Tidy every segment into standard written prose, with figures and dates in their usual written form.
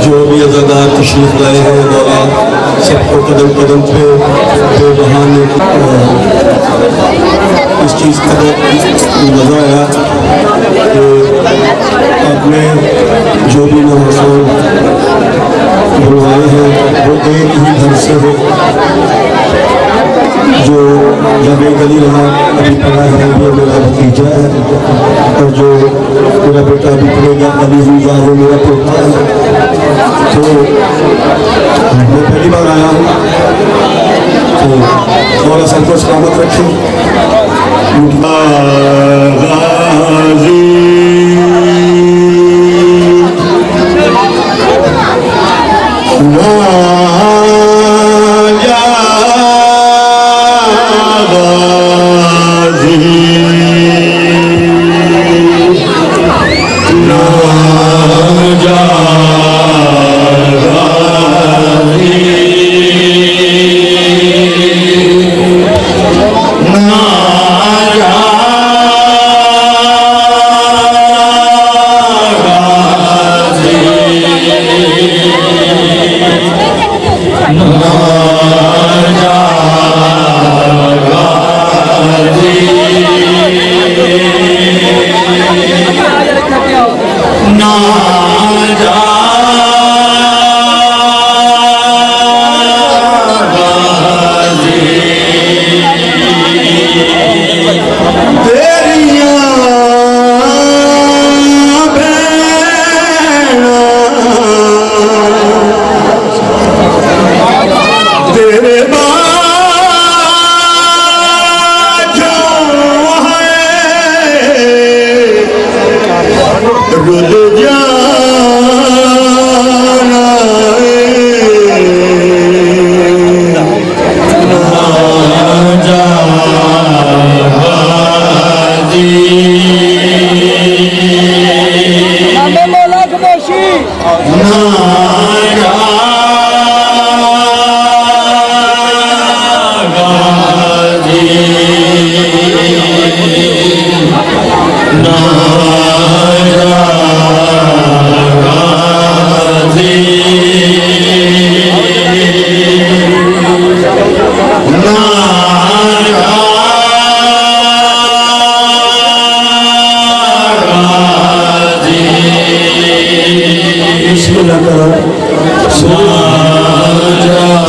जो भी अज़ादार तशरीफ़ लाए हैं मौला सबको कदम कदम पे बेबहाने इस चीज़ का मज़ा आया कि आपने जो भी महसूल बुलवाए हैं वो एक ही घर से हो। जो जब गली रहा अभी पढ़ा है ये मेरा भतीजा है और जो मेरा बेटा अभी पढ़ेगा अभी हुआ वो मेरा पोता है। तो मैं पहली बार आया हूँ तो थोड़ा सा को सलामत रखें।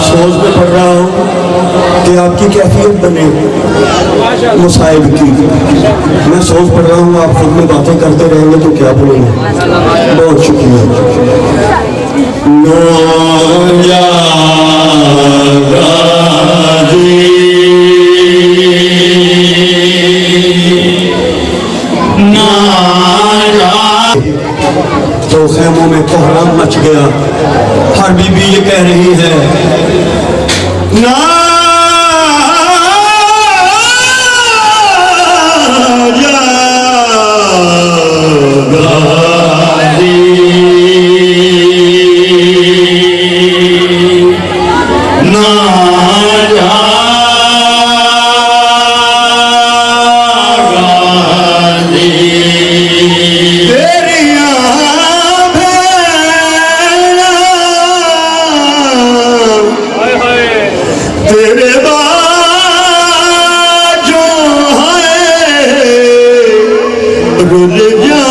सोच में पढ़ रहा हूँ कि आपकी कैफियत बने मुसाइब की। मैं सोच पढ़ रहा हूँ आप खुद में बातें करते रहेंगे तो क्या बोलेंगे। बहुत शुक्रिया। तो खेमों में कोहराम मच गया। हर बीबी ये कह रही है ना रुल जा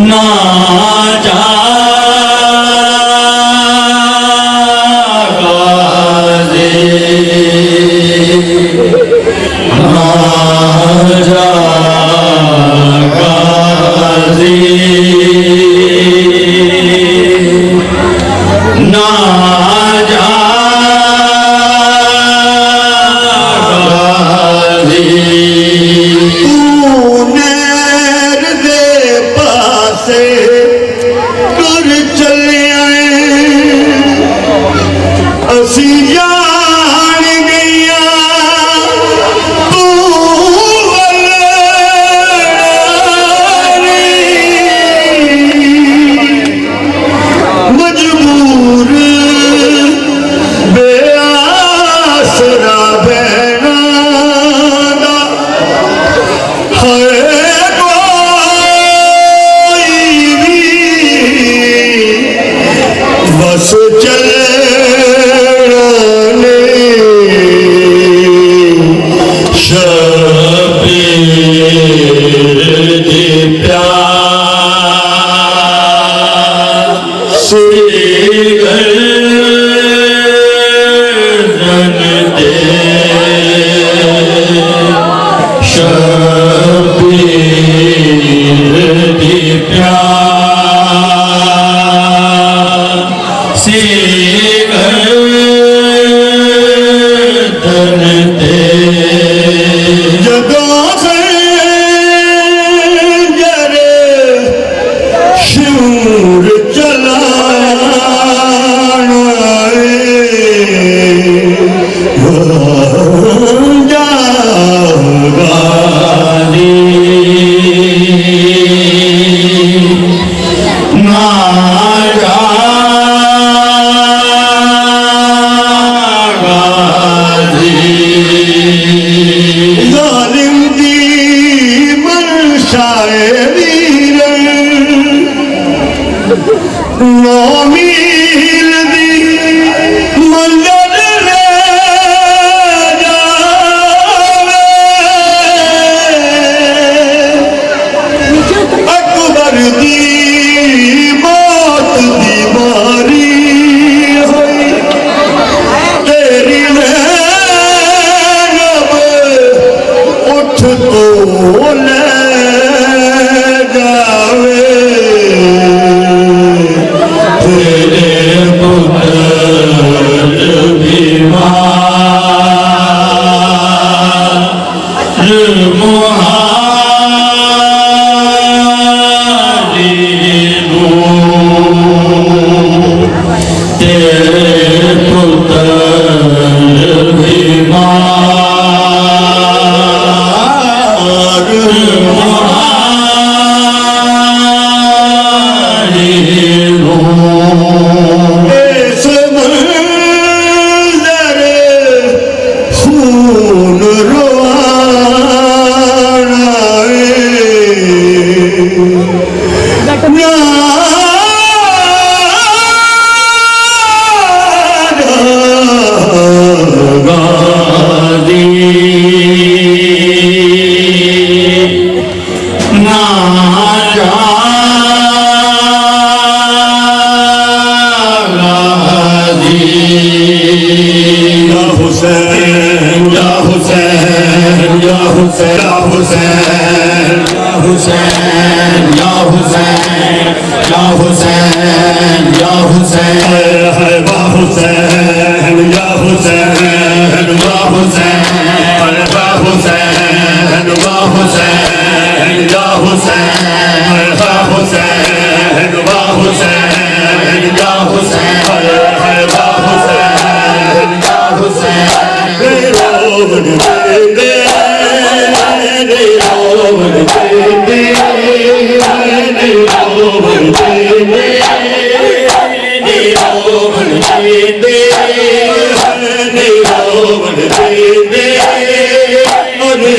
ना जा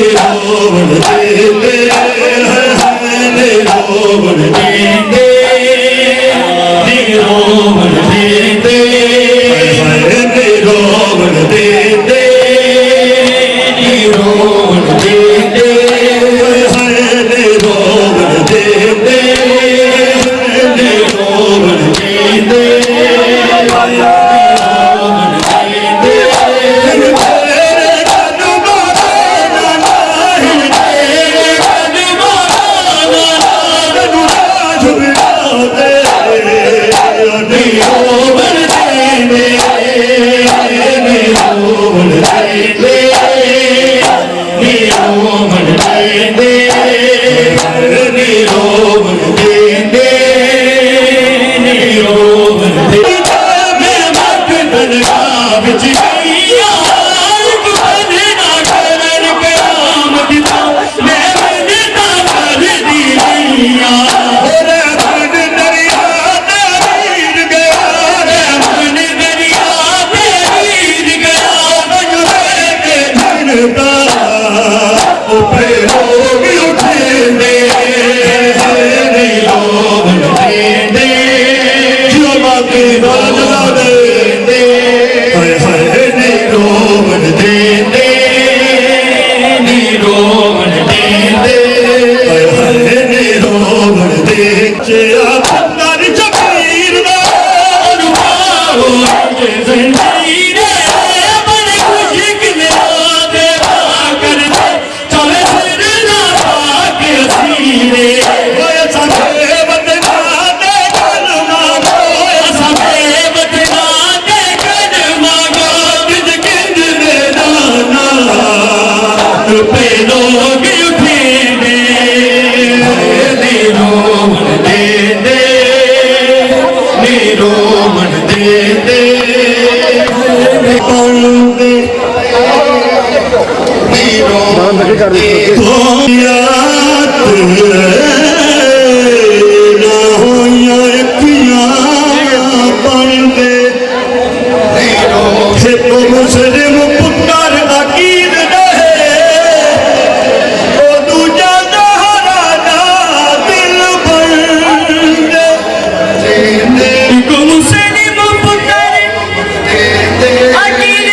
Oh, ਹਾਏ ਹਾਏ ਨੀ ਰੋਵਣ ਦੇਂਦੇ ਨੀ ਰੋਵਣ ਦੇਂਦੇ ਹਾਏ ਹਾਏ ਨੀ ਰੋਵਣ ਦੇ ਚਿਆ ਬੰਦਰ ਜਮੀਰ ਦਾ ਅਨੁਭਵ ਜੇ ਜ਼ੰਜੀਰ ਬੜੇ ਖੁਸ਼ੀ ਕਿਨੇ ਦੇ ਕਰਦੇ ਚਲੇ ਸਿਰ ਨਾ ਕੇ ਅਸੀਰੇ ਹੋਏ ਸਾਡੇ ਵਤਨਾ ਦੇ ਕਲਮਾ ਹੋਏ ਸਾਡੇ ਵਤਨਾ ਦੇ ਕਲਮਾ ਗਿੰਦ ਗਿੰਦ ਦੇ ਨਾਨਾ ਰੁਪਏ ਲੋਗ ਉਠੇਂਦੇ ਨੀ ਰੋਵਣ ਦੇਂਦੇ ਨੀ ਰੋਵਣ ਦੇਂਦੇ ਪਾਉਂਦੇ ਨੀ ਰੋਵਣ ਦੇਂਦੇ ਯਾਦ ਨਾ ਹੋਈਆਂ ਅੱਖੀਆਂ ਬਣਦੇ ਸਿੱਖੋ ਮੁਸਲਿਮ ਪੁੱਤਰ ਅਕੀਦ ਰਹੇ ਉਹ ਦੂਜਾ ਜ਼ਹਰਾ ਦਾ ਦਿਲ ਬਣਦੇ ਇੱਕ ਮੁਸਲਿਮ ਪੁੱਤਰ ਅਕੀਦ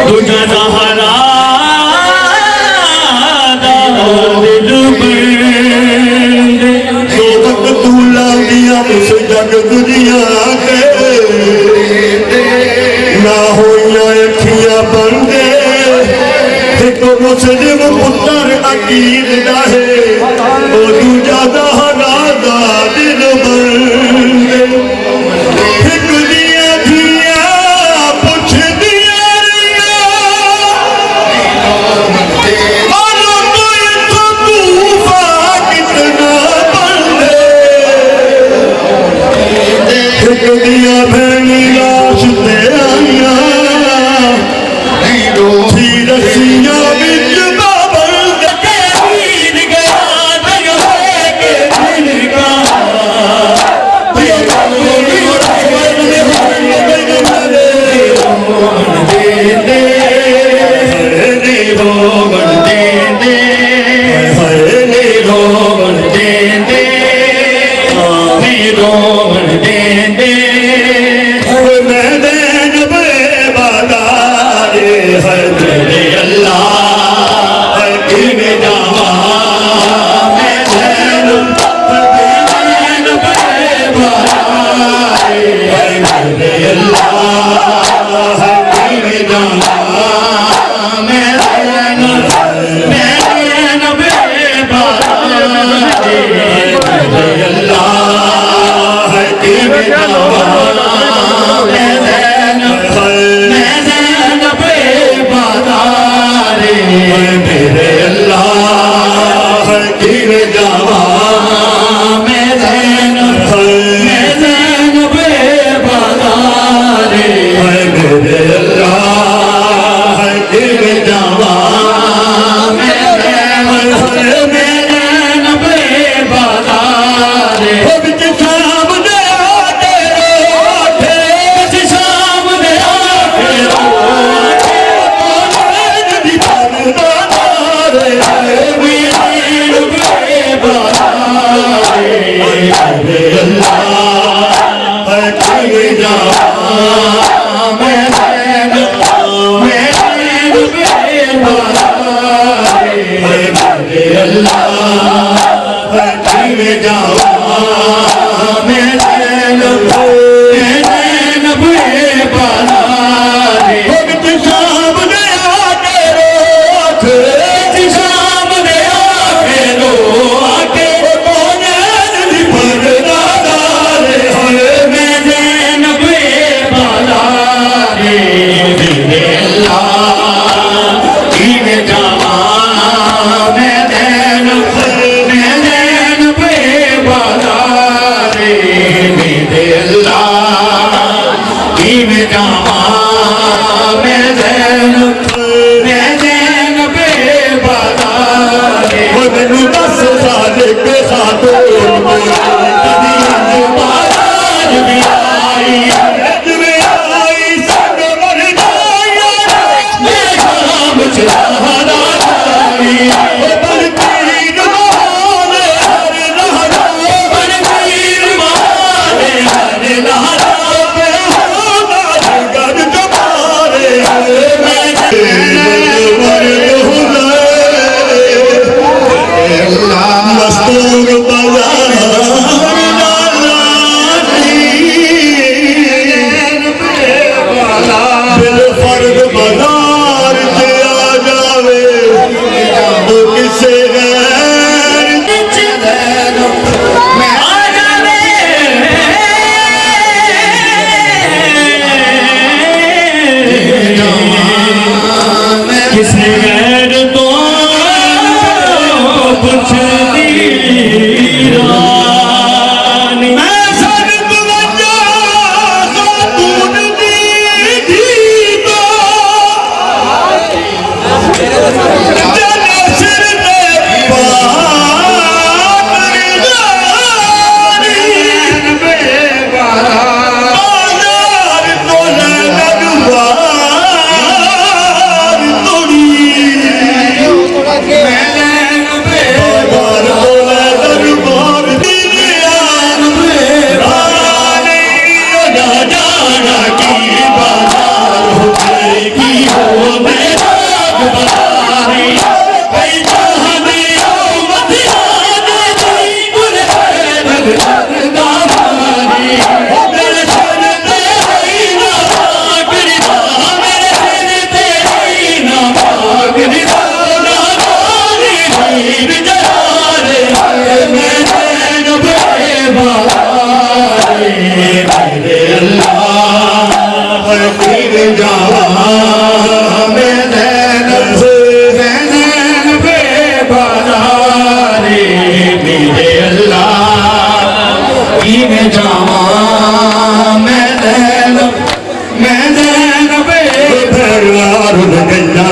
ਦੂਜਾ ਜ਼ਹਰਾ ਦਾ ਦਿਲ ਬਣਦੇ ਜੋ ਤੱਕ ਤੂੰ ਲਾਉਂਦੀਆਂ ਉਸ ਜਗ ਦੁਨੀਆ ਕੇ ਨਾ ਹੋਈਆਂ ਅੱਖੀਆਂ ਬੰਦੇ ਇੱਕ ਮੁਸਲਿਮ ਪੁੱਤਰ ਅਕੀਦ ਦਾ ਹੈ ਉਹ ਦੂਜਾ ਜ਼ਹਰਾ ਦਾ ਦਿਲ ਬਣਦੇ ਇੱਕ ਦੀਆਂ ਧੀਆਂ ਪੁੱਛਦੀਆਂ ਰਹੀਆਂ ਆਲੋ ਕੋਈ ਤੂਫਾ ਕਿਤਨਾ ਬਣਦੇ ਇੱਕ ਦੀਆਂ ਭੈਣੀ ਲਾਸ਼ ਤੇ ਆਈਆਂ ਸੀ ਰਸੀਆਂ ਵਿੱਚ ਬਾਬਲ ਦੇ ਵੀਰ ਗਿਆ ਦਿਲ ਹੋਏ ਕੇ ਦਿਲ ਕਾ Hare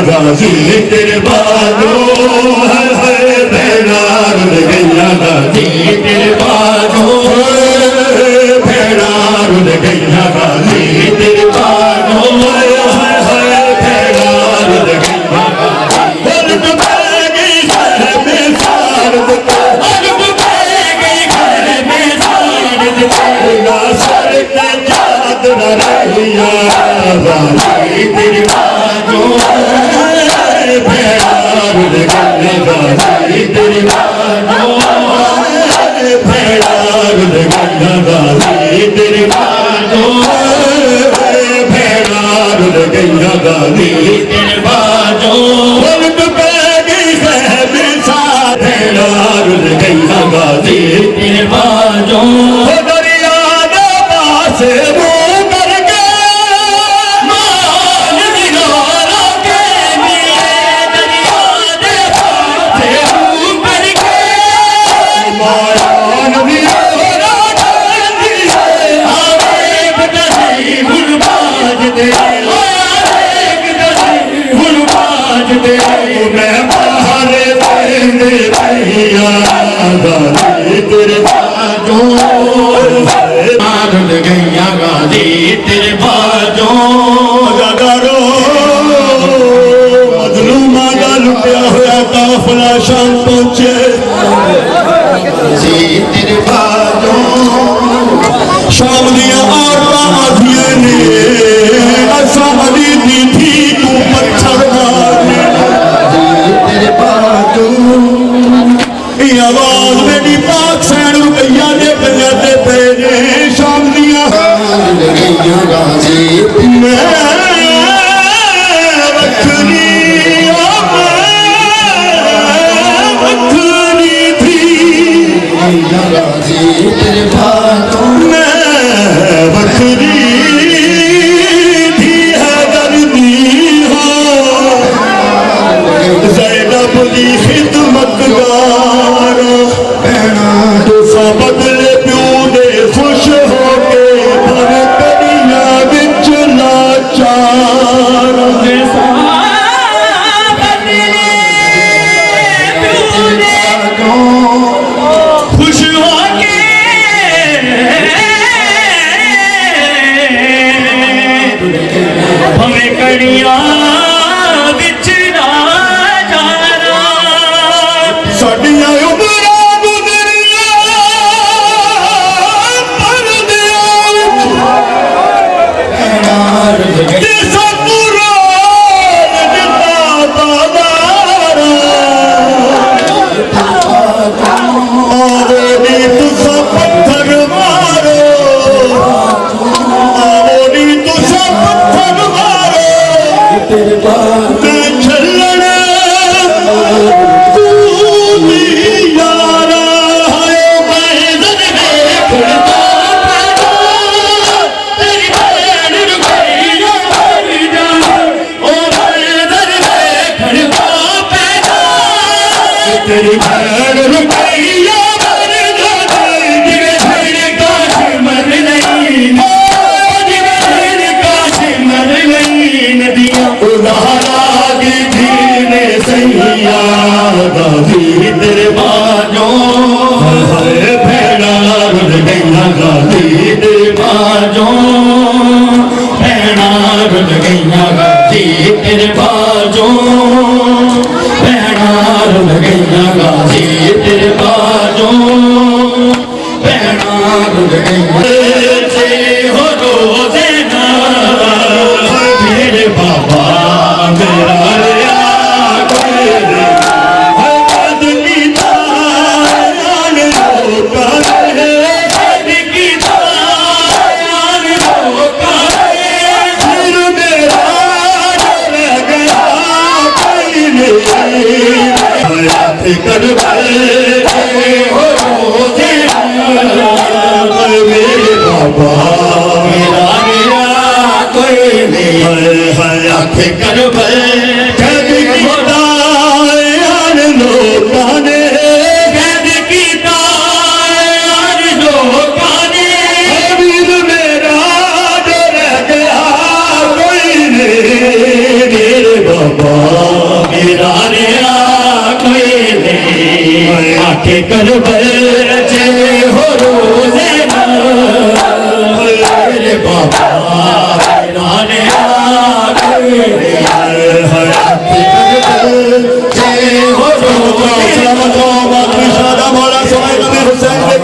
गाजी तेरे बाजो भेड़ा रुल गैया गाजी तेरे बाजो भेड़ा रुल गैया गाजी तेरे बाजो भेड़ा रुल गैया तेरी बाजो भेड़ा रुल गैया गाजी तेरी बाजो भेड़ा रुल गैया गाजी तेरी बाजो भेड़ा रुल गैया गाजी तेरे बाजो भेड़ा रुल गैया गाजी तेरे बाजो दरिया दे पास तेरे बाजो रुल गैया गाजी तेरे बाजो जगारो मजलूमा दा लुटिया होया काफिला शाम पहुंचे जी तेरे बाजो शाम दिया औरतां आधियां ने असा अली दी थी तू पत्थर मारने तेरे बाजो आवाज मेरी पाक सैन रुपया दे बजाते पे शाम दिया वखरी थी वखरी थी है दर्दी हो ज़ैनब दी खिदमत बदले प्यू दे खुश हो के भर करिया बिच लाचार खुश हो के हमें करिया बिच लाचारा साडियां तेरी भैन रुपया मर जाती भैन काश मर नहीं भैन काश मर नहीं नदियाँ उदाहरा की थी ने सैया गाजी तेरे बाजो भेड़ा रुल गैया गाजी तेरे बाजो भेड़ा रुल गैया गाजी तेरे बाजो रुल गैया गाजी तेरे बाजो भेड़ा रुल गैया हो रोजे ना मेरे बाबा मेरा मेरे बाबा मेरा कोई नहीं कर लोगों ने कैद किया लोगों ने वीर मेरा डर गया कोई नहीं मेरे बाबा आके करबल जे हो रोजे ना मेरे बाबा मेरा ने आके आके करबल जे हो रोजे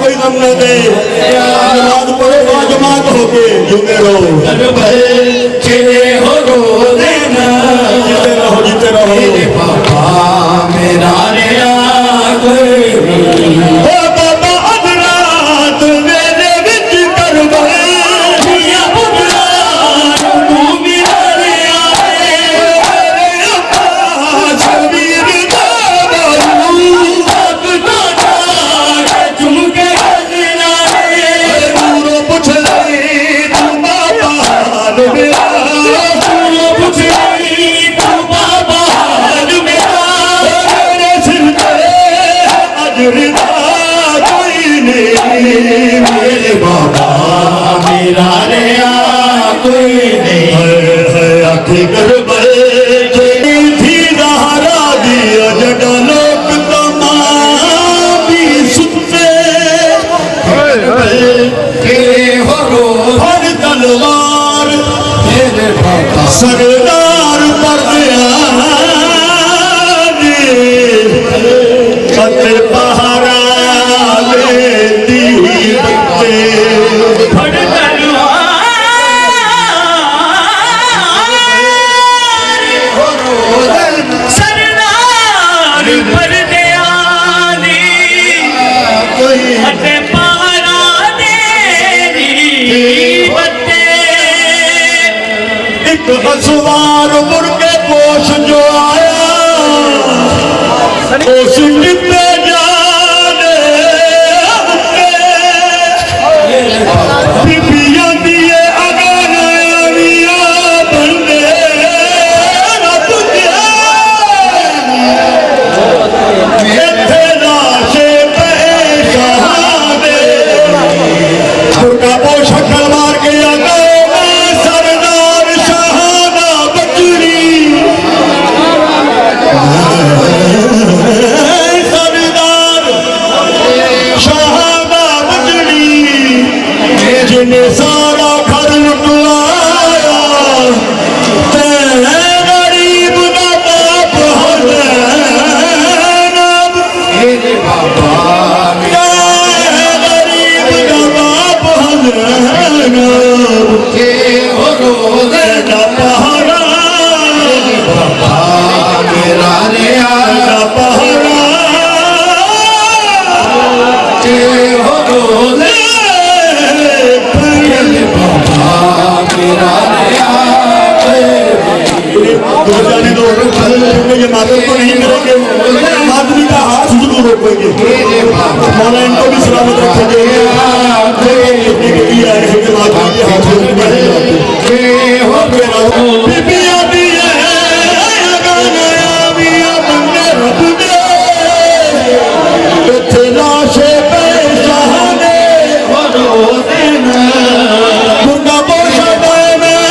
कोई गम न दे नमाज पढ़ो बाजमात होके जुमे रहो करबल जे हो रोजे ना जीते रहो मेरे बाबा मेरा ने आके ओ बाबा अदरात मेरे विच करबल दिया पुतला तू मेरा ने आए अब्बा शबीर दा बाबू अब तो जाके झुमके गजना रे दूरो पुछ ले तू बाबा हाल मेरा दूरो पुछ ले तू बाबा हाल मेरा मेरे सिर पे अजरदा कोई नहीं मेरे बाबा मेरा रे कोई नहीं आखिर करबल थी जहरा दिया जड़ा लोक तमामी सुते के हो रोज हर तलवार मेरे बाबा सरदार पर पत्ते पहारा लेती बत्ते फड़ सरदार पर दयानी फटे पहारा देनी बत्ते एक असवार मुर्गे पोश जो आया उस निपे जाने बीबियां दिए अगर आविया बंदे रब के इत्थे लाशे पेशाने मुर्गा पोश खलवार के आगा सरदार शाहाना बचड़ी सरदार शाहाना बचड़ी जिन्हें सारा घर लुटवाया ते गरीब का बाप हज़ैनब मेरे बाबा गरीब का बाप हज़ैनब के हो रोजे का पहरा मेरा ने का पहरा के हो रोजे मेरे बाबा मेरा ने जाने दो ये माता को नहीं करेंगे आदमी का हाथ जरूर रोकेंगे मौला इनको भी सलामत रखेंगे किया है कि आदमी के हाथ नहीं जाते बीबियां भी है गाना बिया बंदे रब दे इत्थे लाशे पे शहाने हो रोजे ना मुर्गा पोशा में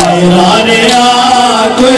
मेरा ने आके